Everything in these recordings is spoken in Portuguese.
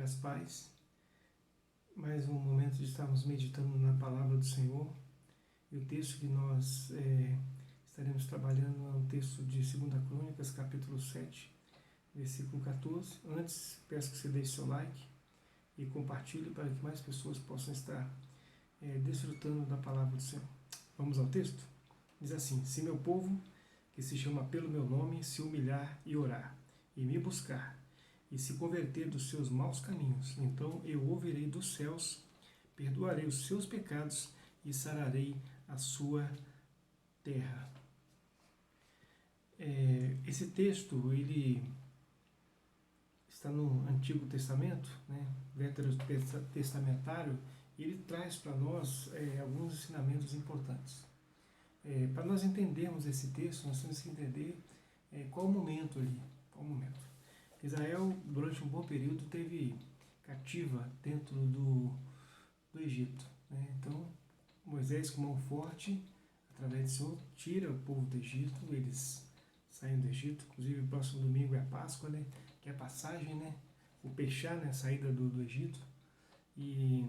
Graças, paz. Mais um momento de estarmos meditando na palavra do Senhor. E o texto que nós estaremos trabalhando é um texto de 2 Crônicas, capítulo 7, versículo 14. Antes, peço que você deixe seu like e compartilhe para que mais pessoas possam estar desfrutando da palavra do Senhor. Vamos ao texto? Diz assim: se meu povo, que se chama pelo meu nome, se humilhar e orar, e me buscar, e se converter dos seus maus caminhos, então eu ouvirei dos céus, perdoarei os seus pecados e sararei a sua terra. Esse texto, ele está no Antigo Testamento, né, veterotestamentário, e ele traz para nós alguns ensinamentos importantes. Para nós entendermos esse texto, nós temos que entender qual o momento ali, qual o momento. Israel, durante um bom período, teve cativa dentro do Egito, né? Então, Moisés, com mão forte, através do Senhor, tira o povo do Egito, eles saem do Egito. Inclusive, o próximo domingo é a Páscoa, né? Que é a passagem, né? O Peixá, né? A saída do Egito. E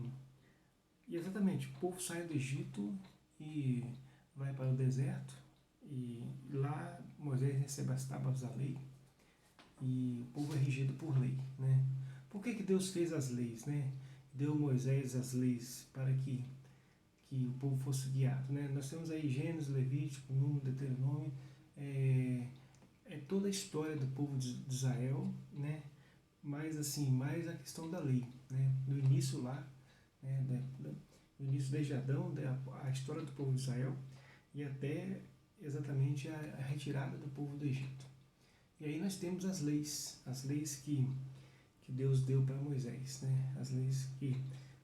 exatamente, o povo sai do Egito e vai para o deserto, e lá Moisés recebe as tábuas da lei, e o povo é regido por lei, né? Por que Deus fez as leis, né? Deu a Moisés as leis para que o povo fosse guiado, né? Nós temos aí Gênesis, Levítico, Número, Deuteronômio, toda a história do povo de Israel, né? Mas assim, mais a questão da lei, né? Do início lá, né? Do início desde Adão, a história do povo de Israel, e até exatamente a retirada do povo do Egito. E aí nós temos as leis que Deus deu para Moisés, né? As leis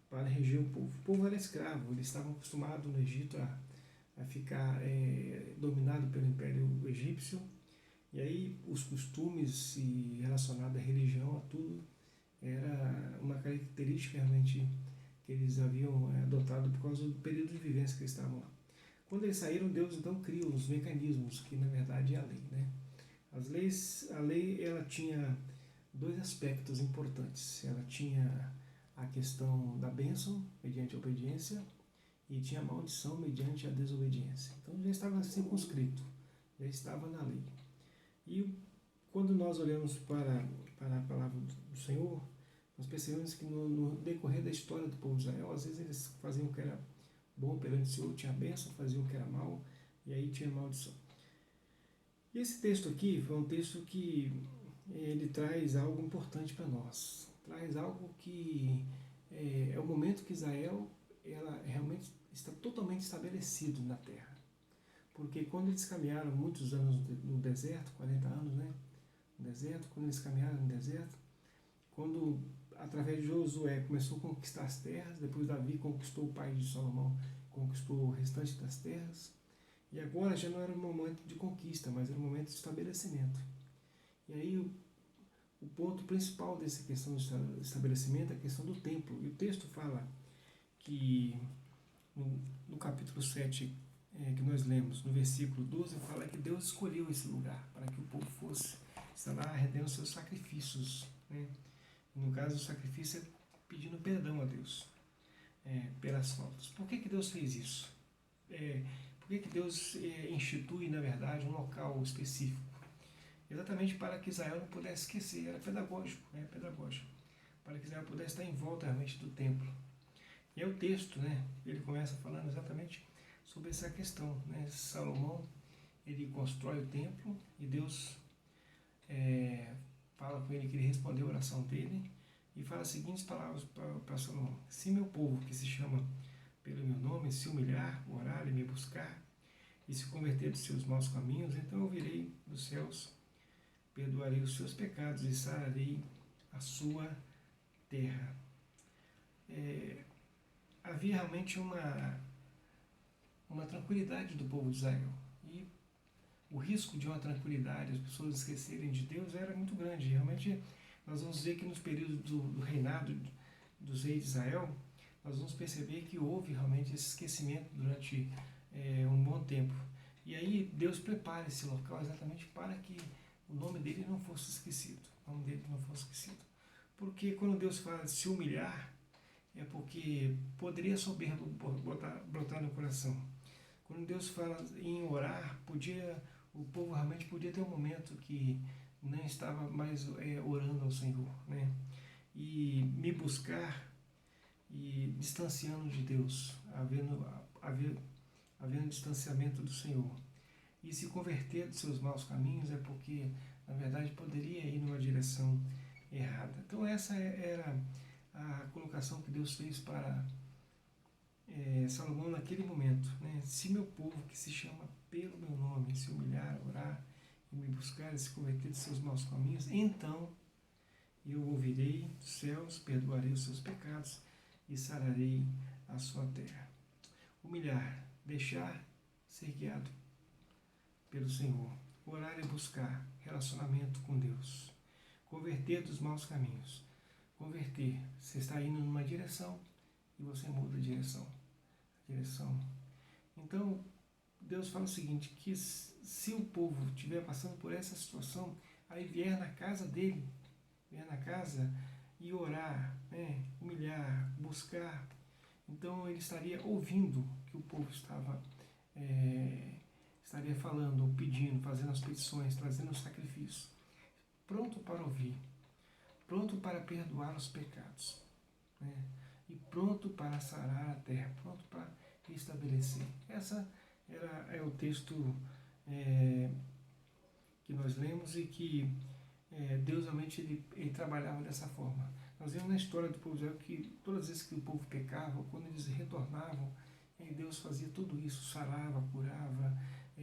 para reger o povo. O povo era escravo, eles estavam acostumados no Egito a ficar dominado pelo Império Egípcio, e aí os costumes relacionados à religião, a tudo, era uma característica realmente que eles haviam adotado por causa do período de vivência que eles estavam lá. Quando eles saíram, Deus então criou os mecanismos, que na verdade é a lei, né? A lei, ela tinha dois aspectos importantes. Ela tinha a questão da bênção, mediante a obediência, e tinha a maldição, mediante a desobediência. Então já estava circunscrito, já estava na lei. E quando nós olhamos para a palavra do Senhor, nós percebemos que no decorrer da história do povo de Israel, às vezes eles faziam o que era bom perante o Senhor, tinha bênção, faziam o que era mal, e aí tinha maldição. E esse texto aqui foi um texto que ele traz algo importante para nós. Traz algo que é o momento que Israel ela realmente está totalmente estabelecido na terra. Porque quando eles caminharam muitos anos no deserto, 40 anos, né? No deserto, quando eles caminharam no deserto, quando através de Josué começou a conquistar as terras, depois Davi conquistou o pai de Salomão, conquistou o restante das terras, e agora já não era um momento de conquista, mas era um momento de estabelecimento. E aí o ponto principal dessa questão de estabelecimento é a questão do templo. E o texto fala que no capítulo 7, que nós lemos, no versículo 12, fala que Deus escolheu esse lugar para que o povo fosse estar lá rendendo seus sacrifícios, né? No caso, o sacrifício é pedindo perdão a Deus pelas faltas. Por que Deus fez isso? Por que Deus institui, na verdade, um local específico? Exatamente para que Israel não pudesse esquecer, era pedagógico, pedagógico, para que Israel pudesse estar em volta realmente do templo. E aí o texto, ele começa falando exatamente sobre essa questão, né? Salomão, ele constrói o templo e Deus fala com ele que ele respondeu a oração dele e fala as seguintes palavras para Salomão: se meu povo, que se chama pelo meu nome, se humilhar, orar e me buscar, e se converter dos seus maus caminhos, então eu virei dos céus, perdoarei os seus pecados e sararei a sua terra. Havia realmente uma tranquilidade do povo de Israel. E o risco de uma tranquilidade, as pessoas esquecerem de Deus, era muito grande. Realmente, nós vamos ver que nos períodos do reinado dos reis de Israel, nós vamos perceber que houve realmente esse esquecimento durante um bom tempo. E aí Deus prepara esse local exatamente para que o nome dele não fosse esquecido. O nome dele não fosse esquecido. Porque quando Deus fala de se humilhar, é porque poderia soberba brotar no coração. Quando Deus fala em orar, o povo realmente podia ter um momento que não estava mais orando ao Senhor, né? E me buscar e distanciando de Deus, havendo distanciamento do Senhor. E se converter dos seus maus caminhos é porque, na verdade, poderia ir numa direção errada. Então essa era a colocação que Deus fez para Salomão naquele momento, né? Se meu povo, que se chama pelo meu nome, se humilhar, orar e me buscar e se converter de seus maus caminhos, então eu ouvirei dos céus, perdoarei os seus pecados e sararei a sua terra. Humilhar, deixar ser guiado pelo Senhor, orar e buscar relacionamento com Deus, converter dos maus caminhos. Converter, você está indo numa direção e você muda a direção. Então, Deus fala o seguinte, que se o povo estiver passando por essa situação, aí vier na casa dele, vier na casa e orar, né, humilhar, buscar, então ele estaria ouvindo que o povo estaria falando, pedindo, fazendo as petições, trazendo os sacrifícios, pronto para ouvir, pronto para perdoar os pecados, né, e pronto para sarar a terra, pronto para restabelecer. Essa é o texto que nós lemos e que Deus realmente ele trabalhava dessa forma. Nós vemos na história do povo de Israel que todas as vezes que o povo pecava, quando eles retornavam, Deus fazia tudo isso, sarava, curava,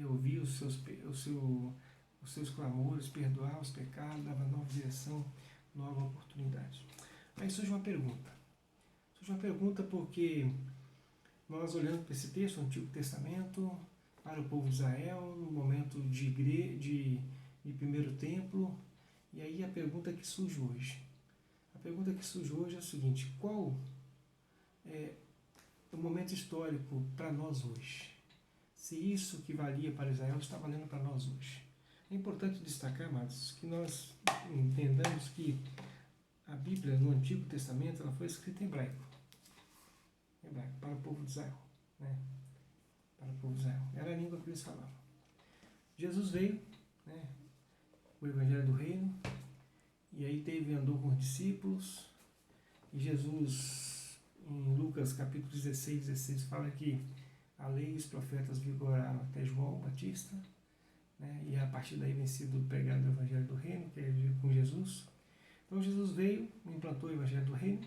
ouvia os seus clamores, perdoava os pecados, dava nova direção, nova oportunidade. Aí surge uma pergunta. Porque nós olhando para esse texto, o Antigo Testamento, para o povo de Israel, no momento de primeiro templo, e aí a pergunta que surge hoje. A pergunta que surge hoje é a seguinte, qual é o momento histórico para nós hoje? Se isso que valia para Israel está valendo para nós hoje. É importante destacar, amados, que nós entendamos que a Bíblia no Antigo Testamento ela foi escrita em hebraico para o povo de Israel, né? Para o povo de Israel. Era a língua que eles falavam. Jesus veio, né? O Evangelho do Reino, e aí andou com os discípulos, e Jesus, em Lucas capítulo 16 fala que a lei e os profetas vigoraram até João Batista, né? E a partir daí vem sido pregado o Evangelho do Reino, que é com Jesus. Então Jesus veio, implantou o Evangelho do Reino,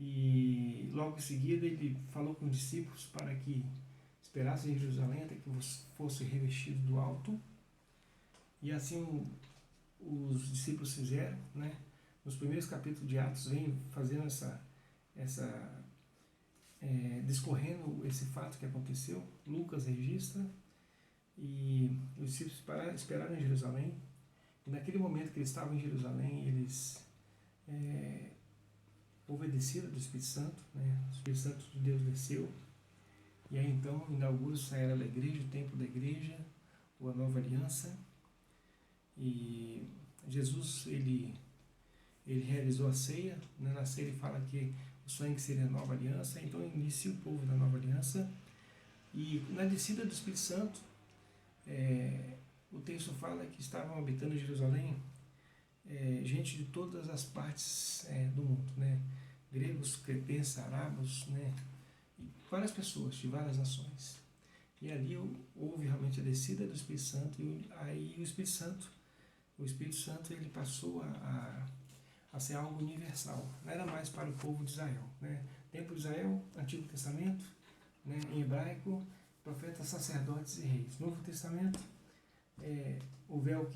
e logo em seguida ele falou com os discípulos para que esperassem em Jerusalém até que fosse revestido do alto. E assim os discípulos fizeram, né? Nos primeiros capítulos de Atos vem fazendo discorrendo esse fato que aconteceu. Lucas registra, e os discípulos esperaram em Jerusalém. E naquele momento que eles estavam em Jerusalém, eles obedeceram do Espírito Santo, né? O Espírito Santo de Deus desceu, e aí então inaugura-se a era da igreja, o templo da igreja, ou a nova aliança, e Jesus ele realizou a ceia, né? Na ceia ele fala que o sangue seria a nova aliança, então inicia o povo da nova aliança, e na descida do Espírito Santo, o texto fala que estavam habitando em Jerusalém gente de todas as partes do mundo, né? Gregos, cretenses, arabos, né? E várias pessoas de várias nações. E ali houve realmente a descida do Espírito Santo, e aí o Espírito Santo ele passou a ser algo universal, não era mais para o povo de Israel, né? Templo de Israel, Antigo Testamento, né? Em hebraico, profetas, sacerdotes e reis. Novo Testamento, o véu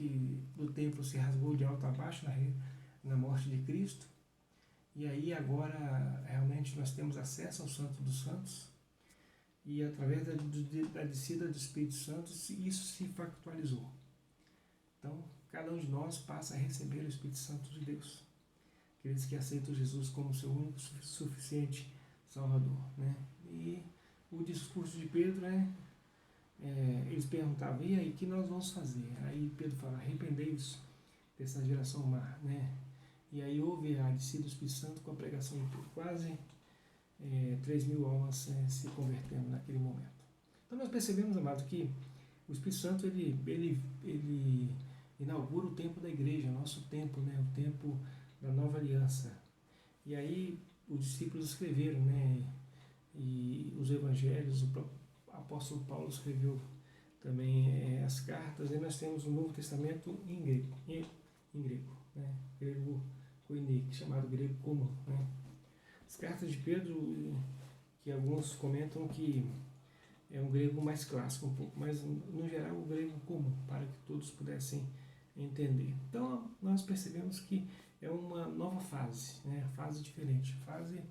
do templo se rasgou de alto a baixo na morte de Cristo, e aí agora realmente nós temos acesso ao Santo dos Santos, e através da descida do Espírito Santo isso se factualizou. Então cada um de nós passa a receber o Espírito Santo de Deus, aqueles que aceitam Jesus como seu único suficiente Salvador, né? E o discurso de Pedro, né? Eles perguntavam, e aí, o que nós vamos fazer? Aí Pedro fala, arrependei-vos dessa geração má, né? E aí houve a descida do Espírito Santo com a pregação de quase 3.000 almas se convertendo naquele momento. Então nós percebemos, amado, que o Espírito Santo ele inaugura o tempo da igreja, nosso tempo, né, o tempo da nova aliança. E aí os discípulos escreveram, né, e os evangelhos, o próprio apóstolo Paulo escreveu também as cartas, e nós temos o Novo Testamento em grego, né, grego koiné, chamado grego comum, né. As cartas de Pedro, que alguns comentam que é um grego mais clássico um pouco, mas no geral o grego comum, para que todos pudessem entender. Então nós percebemos que é uma nova fase, né? Fase diferente, fase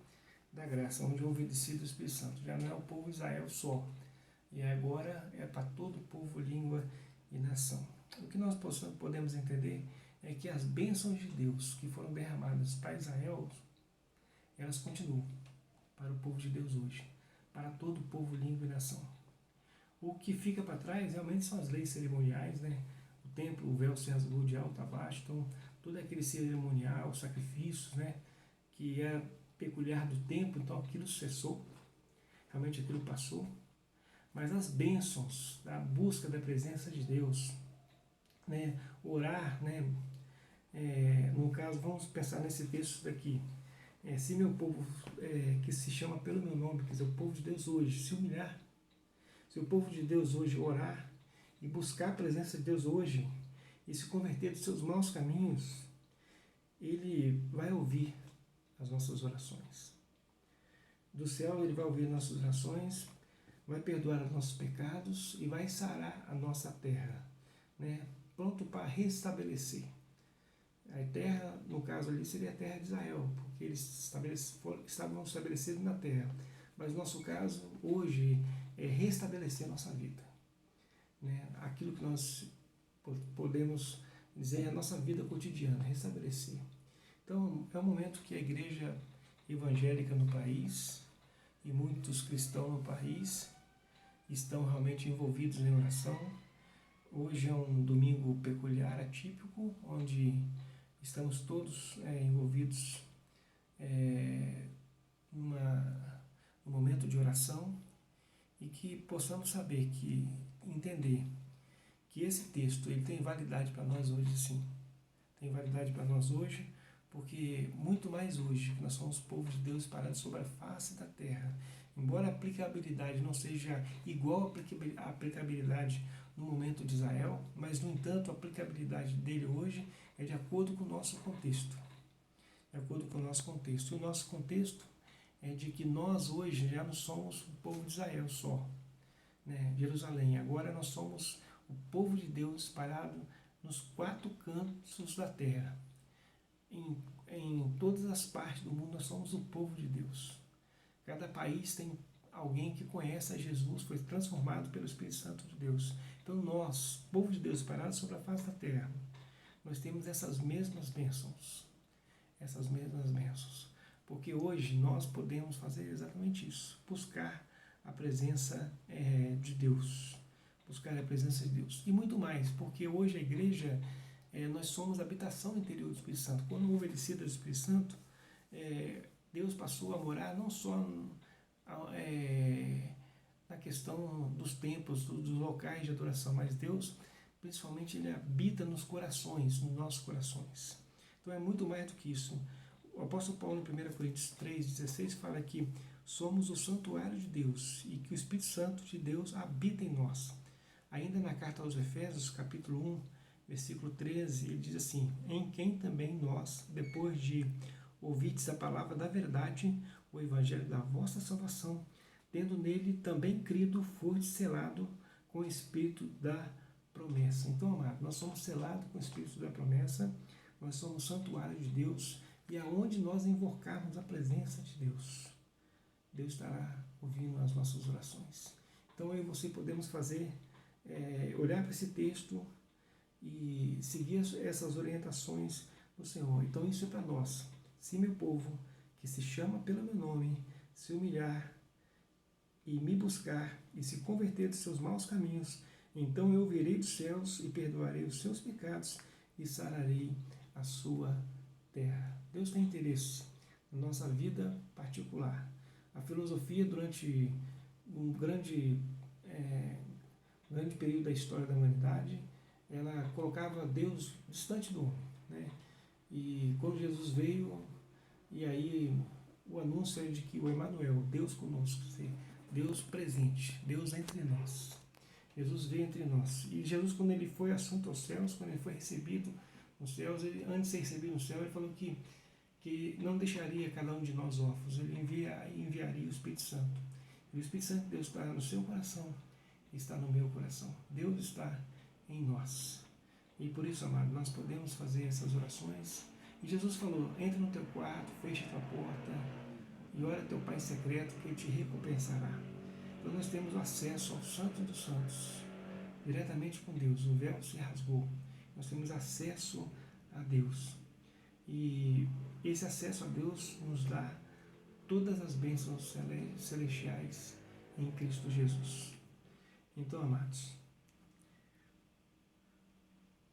da graça, onde houve descido do Espírito Santo. Já não é o povo de Israel só, e agora é para todo o povo, língua e nação. O que nós podemos entender é que as bênçãos de Deus que foram derramadas para Israel, elas continuam para o povo de Deus hoje, para todo o povo, língua e nação. O que fica para trás realmente são as leis cerimoniais, né? O templo, o véu se rasgou de alto a baixo, então todo aquele cerimonial, os sacrifícios, né? Que era peculiar do tempo, então aquilo cessou, realmente aquilo passou. Mas as bênçãos da busca da presença de Deus, né? Orar, né? No caso, vamos pensar nesse texto daqui. Se meu povo, que se chama pelo meu nome, quer dizer, o povo de Deus hoje, se humilhar, se o povo de Deus hoje orar e buscar a presença de Deus hoje e se converter dos seus maus caminhos, Ele vai ouvir as nossas orações. Do céu Ele vai ouvir nossas orações, vai perdoar os nossos pecados e vai sarar a nossa terra, né? Pronto para restabelecer. A terra, no caso ali, seria a terra de Israel, porque eles estavam estabelecidos na terra. Mas no nosso caso, hoje, é restabelecer nossa vida, né? Aquilo que nós podemos dizer é a nossa vida cotidiana, restabelecer. Então, é um momento que a igreja evangélica no país e muitos cristãos no país estão realmente envolvidos em oração. Hoje é um domingo peculiar, atípico, onde estamos todos envolvidos num momento de oração e que possamos saber entender que esse texto ele tem validade para nós hoje, sim. Tem validade para nós hoje, porque muito mais hoje, que nós somos povo de Deus espalhados sobre a face da terra. Embora a aplicabilidade não seja igual à aplicabilidade no momento de Israel, mas, no entanto, a aplicabilidade dele hoje é de acordo com o nosso contexto. De acordo com o nosso contexto. E o nosso contexto é de que nós hoje já não somos o povo de Israel só, né? Jerusalém. Agora nós somos o povo de Deus espalhado nos 4 cantos da terra. Em todas as partes do mundo nós somos o povo de Deus. Cada país tem alguém que conhece a Jesus, foi transformado pelo Espírito Santo de Deus. Então nós, povo de Deus espalhado sobre a face da terra, nós temos essas mesmas bênçãos. Essas mesmas bênçãos. Porque hoje nós podemos fazer exatamente isso, buscar a presença de Deus, buscar a presença de Deus. E muito mais, porque hoje a igreja, nós somos a habitação interior do Espírito Santo. Quando houve a descida do Espírito Santo, Deus passou a morar não só na questão dos templos, dos locais de adoração, mas Deus, principalmente, Ele habita nos corações, nos nossos corações. Então é muito mais do que isso. O apóstolo Paulo, em 1 Coríntios 3,16, fala que somos o santuário de Deus e que o Espírito Santo de Deus habita em nós. Ainda na carta aos Efésios, capítulo 1, versículo 13, ele diz assim: em quem também nós, depois de ouvirdes a palavra da verdade, o evangelho da vossa salvação, tendo nele também crido, fostes selado com o Espírito da promessa. Então, amado, nós somos selados com o Espírito da promessa, nós somos santuário de Deus, e aonde nós invocarmos a presença de Deus, Deus estará ouvindo as nossas orações. Então eu e você podemos fazer, olhar para esse texto e seguir essas orientações do Senhor. Então isso é para nós. Se meu povo, que se chama pelo meu nome, se humilhar e me buscar e se converter dos seus maus caminhos, então eu virei dos céus e perdoarei os seus pecados e sararei a sua terra. Deus tem interesse na nossa vida particular. A filosofia, durante um grande período da história da humanidade, ela colocava Deus distante do homem, né? E quando Jesus veio, e aí o anúncio é de que o Emanuel, Deus conosco, Deus presente, Deus entre nós. Jesus veio entre nós. E Jesus, quando ele foi assunto aos céus, quando ele foi recebido nos céus, antes de ser recebido no céu, ele falou que não deixaria cada um de nós órfãos, ele enviaria o Espírito Santo. E o Espírito Santo de Deus está no seu coração, está no meu coração. Deus está em nós. E por isso, amado, nós podemos fazer essas orações. E Jesus falou, entra no teu quarto, fecha a tua porta e ora teu Pai em secreto, que ele te recompensará. Então nós temos acesso ao Santo dos Santos, diretamente com Deus. O véu se rasgou. Nós temos acesso a Deus. E esse acesso a Deus nos dá todas as bênçãos celestiais em Cristo Jesus. Então, amados,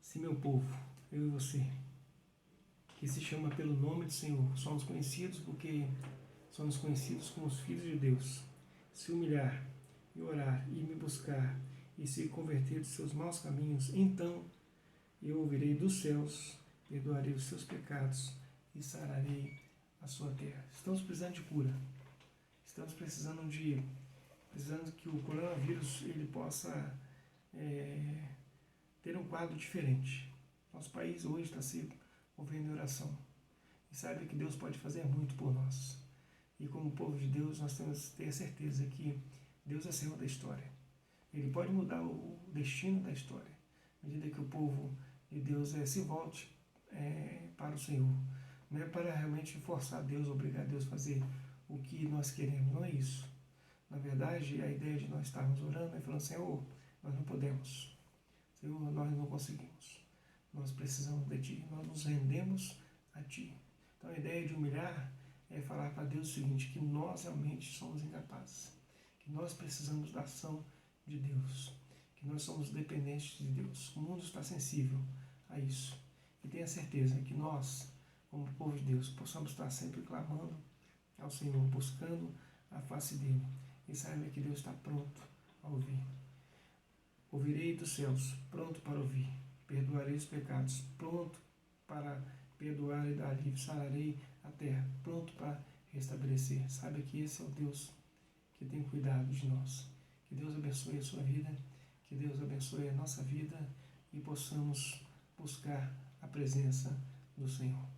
se meu povo, eu e você, que se chama pelo nome do Senhor, somos conhecidos porque somos conhecidos como os filhos de Deus, se humilhar e orar e me buscar e se converter dos seus maus caminhos, então eu ouvirei dos céus, perdoarei os seus pecados e sararei a sua terra. Estamos precisando de cura. Estamos precisando que o coronavírus ele possa ter um quadro diferente. Nosso país hoje está se movendo em oração. E sabe que Deus pode fazer muito por nós. E como povo de Deus, nós temos que ter a certeza que Deus é Senhor da história. Ele pode mudar o destino da história, à medida que o povo de Deus se volte para o Senhor. Não é para realmente forçar Deus, obrigar Deus a fazer o que nós queremos, não é isso. Na verdade, a ideia de nós estarmos orando é falando, Senhor, nós não podemos. Senhor, nós não conseguimos. Nós precisamos de Ti, nós nos rendemos a Ti. Então a ideia de humilhar é falar para Deus o seguinte, que nós realmente somos incapazes, que nós precisamos da ação de Deus, que nós somos dependentes de Deus. O mundo está sensível a isso. E tenha certeza que nós, como povo de Deus, possamos estar sempre clamando ao Senhor, buscando a face dEle. E saiba que Deus está pronto a ouvir. Ouvirei dos céus, pronto para ouvir. Perdoarei os pecados, pronto para perdoar e dar alívio. Sararei a terra, pronto para restabelecer. Saiba que esse é o Deus que tem cuidado de nós. Que Deus abençoe a sua vida, que Deus abençoe a nossa vida e possamos buscar a presença do Senhor.